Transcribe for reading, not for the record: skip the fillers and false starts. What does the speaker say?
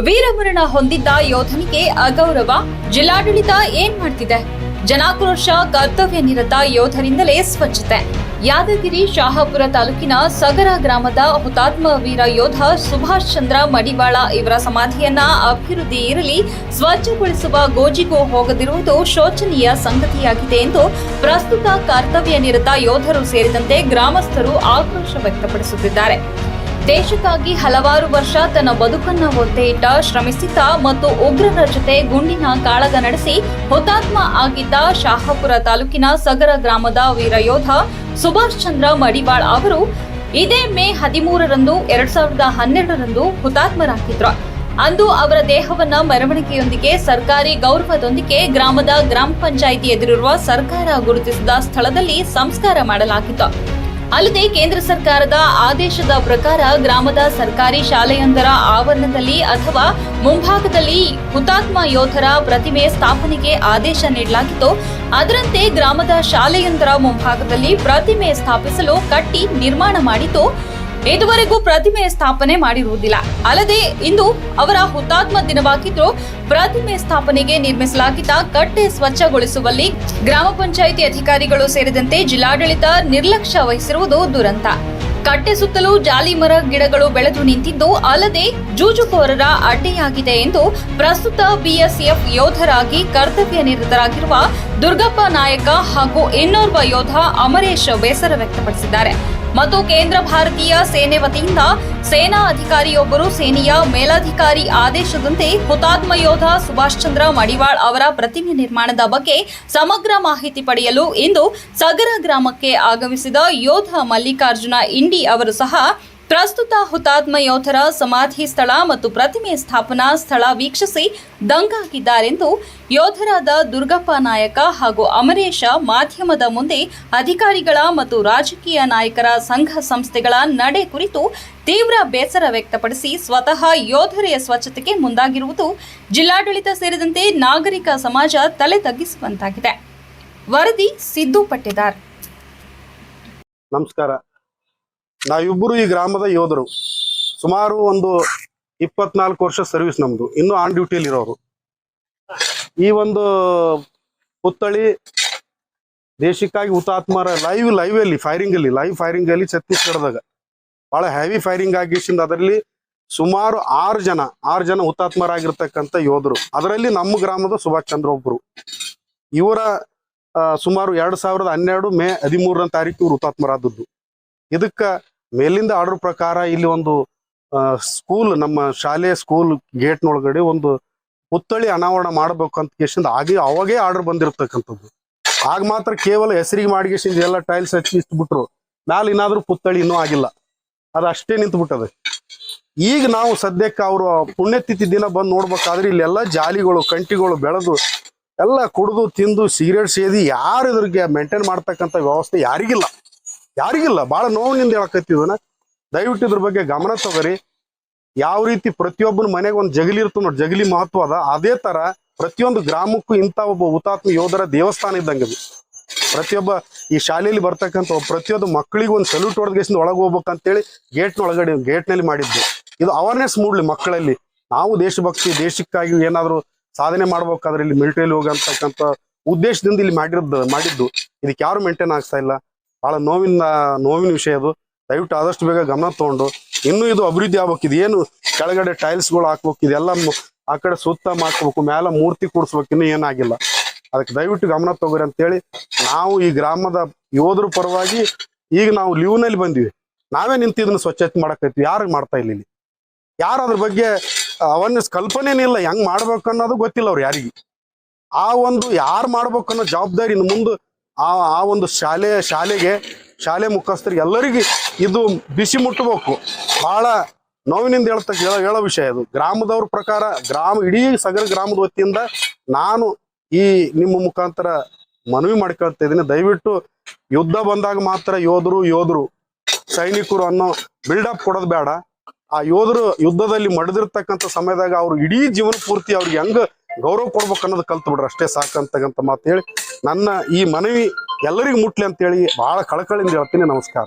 ವೀರಮರಣ ಹೊಂದಿದ್ದ ಯೋಧನಿಗೆ ಅಗೌರವ. ಜಿಲ್ಲಾಡಳಿತ ಏನ್ ಮಾಡ್ತಿದೆ? ಜನಾಕ್ರೋಶ. ಕರ್ತವ್ಯ ನಿರತ ಯೋಧರಿಂದಲೇ ಸ್ವಚ್ಛತೆ. ಯಾದಗಿರಿ ಶಹಾಪುರ ತಾಲೂಕಿನ ಸಗರ ಗ್ರಾಮದ ಹುತಾತ್ಮ ವೀರ ಯೋಧ ಸುಭಾಷ್ ಚಂದ್ರ ಮಡಿವಾಳ ಇವರ ಸಮಾಧಿಯನ್ನ ಅಭಿವೃದ್ಧಿ ಇರಲಿ, ಸ್ವಚ್ಛಗೊಳಿಸುವ ಗೋಜಿಗೂ ಹೋಗದಿರುವುದು ಶೋಚನೀಯ ಸಂಗತಿಯಾಗಿದೆ ಎಂದು ಪ್ರಸ್ತುತ ಕರ್ತವ್ಯ ನಿರತ ಯೋಧರು ಸೇರಿದಂತೆ ಗ್ರಾಮಸ್ಥರು ಆಕ್ರೋಶ ವ್ಯಕ್ತಪಡಿಸುತ್ತಿದ್ದಾರೆ. ದೇಶಕ್ಕಾಗಿ ಹಲವಾರು ವರ್ಷ ತನ್ನ ಬದುಕನ್ನು ಒತ್ತೆ ಇಟ್ಟ, ಶ್ರಮಿಸಿದ್ದ ಮತ್ತು ಉಗ್ರರ ಜೊತೆ ಗುಂಡಿನ ಕಾಳಗ ನಡೆಸಿ ಹುತಾತ್ಮ ಆಗಿದ್ದ ಶಹಾಪುರ ತಾಲೂಕಿನ ಸಗರ ಗ್ರಾಮದ ವೀರಯೋಧ ಸುಭಾಷ್ ಚಂದ್ರ ಮಡಿವಾಳ್ ಅವರು ಇದೇ ಮೇ 13ರಂದು 2012ರಂದು ಹುತಾತ್ಮರಾಗಿದ್ರು. ಅಂದು ಅವರ ದೇಹವನ್ನ ಮೆರವಣಿಗೆಯೊಂದಿಗೆ ಸರ್ಕಾರಿ ಗೌರವದೊಂದಿಗೆ ಗ್ರಾಮದ ಗ್ರಾಮ ಪಂಚಾಯಿತಿ ಎದುರಿರುವ ಸರ್ಕಾರ ಗುರುತಿಸಿದ ಸ್ಥಳದಲ್ಲಿ ಸಂಸ್ಕಾರ ಮಾಡಲಾಗಿತ್ತು. ಅಲ್ಲದೆ ಕೇಂದ್ರ ಸರ್ಕಾರದ ಆದೇಶದ ಪ್ರಕಾರ ಗ್ರಾಮದ ಸರ್ಕಾರಿ ಶಾಲೆಯೊಂದರ ಆವರಣದಲ್ಲಿ ಅಥವಾ ಮುಂಭಾಗದಲ್ಲಿ ಹುತಾತ್ಮ ಯೋಧರ ಪ್ರತಿಮೆ ಸ್ಥಾಪನೆಗೆ ಆದೇಶ ನೀಡಲಾಗಿತ್ತು. ಅದರಂತೆ ಗ್ರಾಮದ ಶಾಲೆಯೊಂದರ ಮುಂಭಾಗದಲ್ಲಿ ಪ್ರತಿಮೆ ಸ್ಥಾಪಿಸಲು ಕಟ್ಟಿ ನಿರ್ಮಾಣ ಮಾಡಿದ್ದು, ಇದುವರೆಗೂ ಪ್ರತಿಮೆ ಸ್ಥಾಪನೆ ಮಾಡಿರುವುದಿಲ್ಲ. ಅಲ್ಲದೆ ಇಂದು ಅವರ ಹುತಾತ್ಮ ದಿನವಾಗಿದ್ದು ಪ್ರತಿಮೆ ಸ್ಥಾಪನೆಗೆ ನಿರ್ಮಿಸಲಾಗಿದ್ದ ಕಟ್ಟೆ ಸ್ವಚ್ಛಗೊಳಿಸುವಲ್ಲಿ ಗ್ರಾಮ ಪಂಚಾಯಿತಿ ಅಧಿಕಾರಿಗಳು ಸೇರಿದಂತೆ ಜಿಲ್ಲಾಡಳಿತ ನಿರ್ಲಕ್ಷ್ಯ ವಹಿಸಿರುವುದು ದುರಂತ. ಕಟ್ಟೆ ಸುತ್ತಲೂ ಜಾಲಿ ಮರ ಗಿಡಗಳು ಬೆಳೆದು ನಿಂತಿದ್ದು, ಅಲ್ಲದೆ ಜೂಜುಕೋರರ ಅಡ್ಡೆಯಾಗಿದೆ ಎಂದು ಪ್ರಸ್ತುತ ಬಿಎಸ್ಎಫ್ ಯೋಧರಾಗಿ ಕರ್ತವ್ಯ ನಿರತರಾಗಿರುವ ದುರ್ಗಪ್ಪ ನಾಯಕ ಹಾಗೂ ಇನ್ನೋರ್ವ ಯೋಧ ಅಮರೇಶ್ ಬೇಸರ ವ್ಯಕ್ತಪಡಿಸಿದ್ದಾರೆ. ಮತ್ತು ಕೇಂದ್ರ ಭಾರತೀಯ ಸೇನೆ ವತಿಯಿಂದ ಸೇನಾ ಅಧಿಕಾರಿಯೊಬ್ಬರು ಸೇನೆಯ ಮೇಲಧಿಕಾರಿ ಆದೇಶದಂತೆ ಹುತಾತ್ಮ ಯೋಧ ಸುಭಾಷ್ ಚಂದ್ರ ಮಡಿವಾಳ್ ಅವರ ಪ್ರತಿಮೆ ನಿರ್ಮಾಣದ ಬಗ್ಗೆ ಸಮಗ್ರ ಮಾಹಿತಿ ಪಡೆಯಲು ಇಂದು ಸಗರ ಗ್ರಾಮಕ್ಕೆ ಆಗಮಿಸಿದ ಯೋಧ ಮಲ್ಲಿಕಾರ್ಜುನ ಇಂಡಿ ಅವರು ಸಹ ಪ್ರಸ್ತುತ ಹುತಾತ್ಮ ಯೋಧರ ಸಮಾಧಿ ಸ್ಥಳ ಮತ್ತು ಪ್ರತಿಮೆ ಸ್ಥಾಪನಾ ಸ್ಥಳ ವೀಕ್ಷಿಸಿ ದಂಗಾಗಿದ್ದಾರೆಂದು ಯೋಧರಾದ ದುರ್ಗಪ್ಪ ನಾಯಕ ಹಾಗೂ ಅಮರೇಶ ಮಾಧ್ಯಮದ ಮುಂದೆ ಅಧಿಕಾರಿಗಳ ಮತ್ತು ರಾಜಕೀಯ ನಾಯಕರ ಸಂಘ ಸಂಸ್ಥೆಗಳ ನಡೆ ಕುರಿತು ತೀವ್ರ ಬೇಸರ ವ್ಯಕ್ತಪಡಿಸಿ ಸ್ವತಃ ಯೋಧರ ಸ್ವಚ್ಛತೆಗೆ ಮುಂದಾಗಿರುವುದು ಜಿಲ್ಲಾಡಳಿತ ಸೇರಿದಂತೆ ನಾಗರಿಕ ಸಮಾಜ ತಲೆ ತಗ್ಗಿಸುವಂತಾಗಿದೆ. ವರದಿ ಸಿದ್ದು ಪಟ್ಟೆದಾರ್. ನಮಸ್ಕಾರ. ನಾವಿಬ್ಬರು ಈ ಗ್ರಾಮದ ಯೋಧರು. ಸುಮಾರು ಒಂದು 24 ವರ್ಷ ಸರ್ವಿಸ್ ನಮ್ದು. ಇನ್ನು ಆನ್ ಡ್ಯೂಟಿಯಲ್ಲಿ ಇರೋರು. ಈ ಒಂದು ಪುತ್ಥಳಿ ದೇಶಕ್ಕಾಗಿ ಹುತಾತ್ಮರ ಲೈವ್ ಫೈರಿಂಗ್ ಅಲ್ಲಿ ಛತ್ತೀಸ್ಗಢದಾಗ ಬಹಳ ಹೆವಿ ಫೈರಿಂಗ್ ಆಗಿಸಿಂದ ಅದರಲ್ಲಿ ಸುಮಾರು 6 ಜನ ಹುತಾತ್ಮರಾಗಿರ್ತಕ್ಕಂಥ ಯೋಧರು. ಅದರಲ್ಲಿ ನಮ್ಮ ಗ್ರಾಮದ ಸುಭಾಷ್ ಚಂದ್ರ ಒಬ್ರು. ಇವರ ಸುಮಾರು 2012 ಮೇ 13ನೇ ತಾರೀಕು ಇವರು ಹುತಾತ್ಮರಾದದ್ದು. ಇದಕ್ಕ ಮೇಲಿಂದ ಆರ್ಡರ್ ಪ್ರಕಾರ ಇಲ್ಲಿ ಒಂದು ಸ್ಕೂಲ್, ನಮ್ಮ ಶಾಲೆ ಸ್ಕೂಲ್ ಗೇಟ್ನೊಳಗಡೆ ಒಂದು ಪುತ್ಥಳಿ ಅನಾವರಣ ಮಾಡ್ಬೇಕಂತ ಕೇಸಿಂದ ಅವಾಗೇ ಆರ್ಡರ್ ಬಂದಿರತಕ್ಕಂಥದ್ದು. ಆಗ ಮಾತ್ರ ಕೇವಲ ಹೆಸರಿಗೆ ಮಾಡಿಗೆಸಿಂದ ಎಲ್ಲ ಟೈಲ್ಸ್ ಹಚ್ಚಿ ಇಷ್ಟುಬಿಟ್ರು. ಮ್ಯಾಲ ಏನಾದ್ರೂ ಪುತ್ಥಳಿ ಇನ್ನೂ ಆಗಿಲ್ಲ, ಅದು ಅಷ್ಟೇ ನಿಂತು ಬಿಟ್ಟದೆ. ಈಗ ನಾವು ಸದ್ಯಕ್ಕೆ ಅವರು ಪುಣ್ಯತಿಥಿ ದಿನ ಬಂದು ನೋಡ್ಬೇಕಾದ್ರೆ ಇಲ್ಲೆಲ್ಲ ಜಾಲಿಗಳು ಕಂಟಿಗಳು ಬೆಳೆದು ಎಲ್ಲ ಕುಡಿದು ತಿಂದು ಸಿಗರೇಟ್ ಸೇದಿ ಯಾರು ಇದ್ರಿಗೆ ಮೇಂಟೈನ್ ಮಾಡ್ತಕ್ಕಂಥ ವ್ಯವಸ್ಥೆ ಯಾರಿಗಿಲ್ಲ. ಬಹಳ ನೋವಿನಿಂದ ಹೇಳಕತ್ತಿದನ. ದಯವಿಟ್ಟು ಇದ್ರ ಬಗ್ಗೆ ಗಮನ ತಗೋರಿ. ಯಾವ ರೀತಿ ಪ್ರತಿಯೊಬ್ಬನ ಮನೆಗೆ ಒಂದು ಜಗಲಿ ಇರ್ತದೆ ನೋಡಿ, ಜಗಲಿ ಮಹತ್ವ ಅದ. ಅದೇ ತರ ಪ್ರತಿಯೊಂದು ಗ್ರಾಮಕ್ಕೂ ಇಂಥ ಒಬ್ಬ ಹುತಾತ್ಮ ಯೋಧರ ದೇವಸ್ಥಾನ ಇದ್ದಂಗೆ ಅದು. ಪ್ರತಿಯೊಬ್ಬ ಈ ಶಾಲೆಯಲ್ಲಿ ಬರ್ತಕ್ಕಂಥ ಪ್ರತಿಯೊಂದು ಮಕ್ಕಳಿಗೆ ಒಂದು ಸಲ್ಯೂಟ್ ಹೊಡೆದ್ಗೆಸಿಂದ ಒಳಗೆ ಹೋಗ್ಬೇಕಂತೇಳಿ ಗೇಟ್ನಲ್ಲಿ ಮಾಡಿದ್ದು. ಇದು ಅವೇರ್ನೆಸ್ ಮೂಡ್ಲಿ ಮಕ್ಕಳಲ್ಲಿ. ನಾವು ದೇಶಭಕ್ತಿ, ದೇಶಕ್ಕಾಗಿ ಏನಾದ್ರು ಸಾಧನೆ ಮಾಡ್ಬೇಕಾದ್ರೆ ಇಲ್ಲಿ ಮಿಲಿಟರಿಯಲ್ಲಿ ಹೋಗಂತಕ್ಕಂಥ ಉದ್ದೇಶದಿಂದ ಇಲ್ಲಿ ಮಾಡಿದ್ದು ಇದಕ್ಕೆ ಯಾರು ಮೇಂಟೈನ್ ಆಗ್ತಾ ಇಲ್ಲ. ಬಹಳ ನೋವಿನ ವಿಷಯ ಅದು. ದಯವಿಟ್ಟು ಆದಷ್ಟು ಬೇಗ ಗಮನ ತಗೊಂಡು ಇನ್ನೂ ಇದು ಅಭಿವೃದ್ಧಿ ಆಗ್ಬೇಕು. ಇದು ಏನು ಕೆಳಗಡೆ ಟೈಲ್ಸ್ಗಳು ಹಾಕ್ಬೇಕು, ಇದೆಲ್ಲ ಆ ಕಡೆ ಸುತ್ತ ಮಾಡ್ಕೋಬೇಕು, ಮ್ಯಾಲ ಮೂರ್ತಿ ಕೂಡಿಸ್ಬೇಕು, ಇನ್ನೂ ಏನಾಗಿಲ್ಲ. ಅದಕ್ಕೆ ದಯವಿಟ್ಟು ಗಮನ ತಗೋರಿ ಅಂತೇಳಿ ನಾವು ಈ ಗ್ರಾಮದ ಯೋಧರ ಪರವಾಗಿ ಈಗ ನಾವು ಲೀವ್ನಲ್ಲಿ ಬಂದಿವಿ. ನಾವೇ ನಿಂತು ಇದನ್ನ ಸ್ವಚ್ಛತೆ ಮಾಡಕೈತಿ. ಯಾರು ಮಾಡ್ತಾ ಇಲ್ಲ ಇಲ್ಲಿ, ಯಾರು ಅದ್ರ ಬಗ್ಗೆ ಅವೇರ್ನೆಸ್ ಕಲ್ಪನೆನೇ ಇಲ್ಲ. ಹೆಂಗ್ ಮಾಡ್ಬೇಕು ಅನ್ನೋದು ಗೊತ್ತಿಲ್ಲ ಅವ್ರು ಯಾರಿಗೆ. ಆ ಒಂದು ಯಾರು ಮಾಡ್ಬೇಕು ಅನ್ನೋ ಜವಾಬ್ದಾರಿ ಇನ್ನು ಮುಂದೆ ಆ ಒಂದು ಶಾಲೆ ಮುಖಸ್ಥರಿಗೆ ಎಲ್ಲರಿಗೆ ಇದು ಬಿಸಿ ಮುಟ್ಟಬೇಕು. ಬಹಳ ನೋವಿನಿಂದ ಹೇಳೋ ವಿಷಯ ಇದು. ಗ್ರಾಮದವ್ರ ಪ್ರಕಾರ ಇಡೀ ಸಗರ ಗ್ರಾಮದ ವತಿಯಿಂದ ನಾನು ಈ ನಿಮ್ಮ ಮುಖಾಂತರ ಮನವಿ ಮಾಡ್ಕೊಳ್ತಾ ಇದ್ದೀನಿ. ದಯವಿಟ್ಟು ಯುದ್ಧ ಬಂದಾಗ ಮಾತ್ರ ಯೋಧರು ಸೈನಿಕರು ಅನ್ನೋ ಬಿಲ್ಡಪ್ ಕೊಡೋದು ಬೇಡ. ಆ ಯೋಧರು ಯುದ್ಧದಲ್ಲಿ ಮಡಿದಿರ್ತಕ್ಕಂಥ ಸಮಯದಾಗ ಅವ್ರು ಇಡೀ ಜೀವನ ಪೂರ್ತಿ ಅವ್ರಿಗೆ ಹೆಂಗ ಗೌರವ ಕೊಡ್ಬೇಕು ಅನ್ನೋದು ಕಲ್ತು ಬಿಡ್ರಿ, ಅಷ್ಟೇ ಸಾಕಂತಕ್ಕಂಥ ಮಾತು ಹೇಳಿ ನನ್ನ ಈ ಮನವಿ ಎಲ್ಲರಿಗೂ ಮುಟ್ಲಿ ಅಂತೇಳಿ ಬಹಳ ಕಳಕಳಿಯಿಂದ ಹೇಳ್ತೀನಿ. ನಮಸ್ಕಾರ.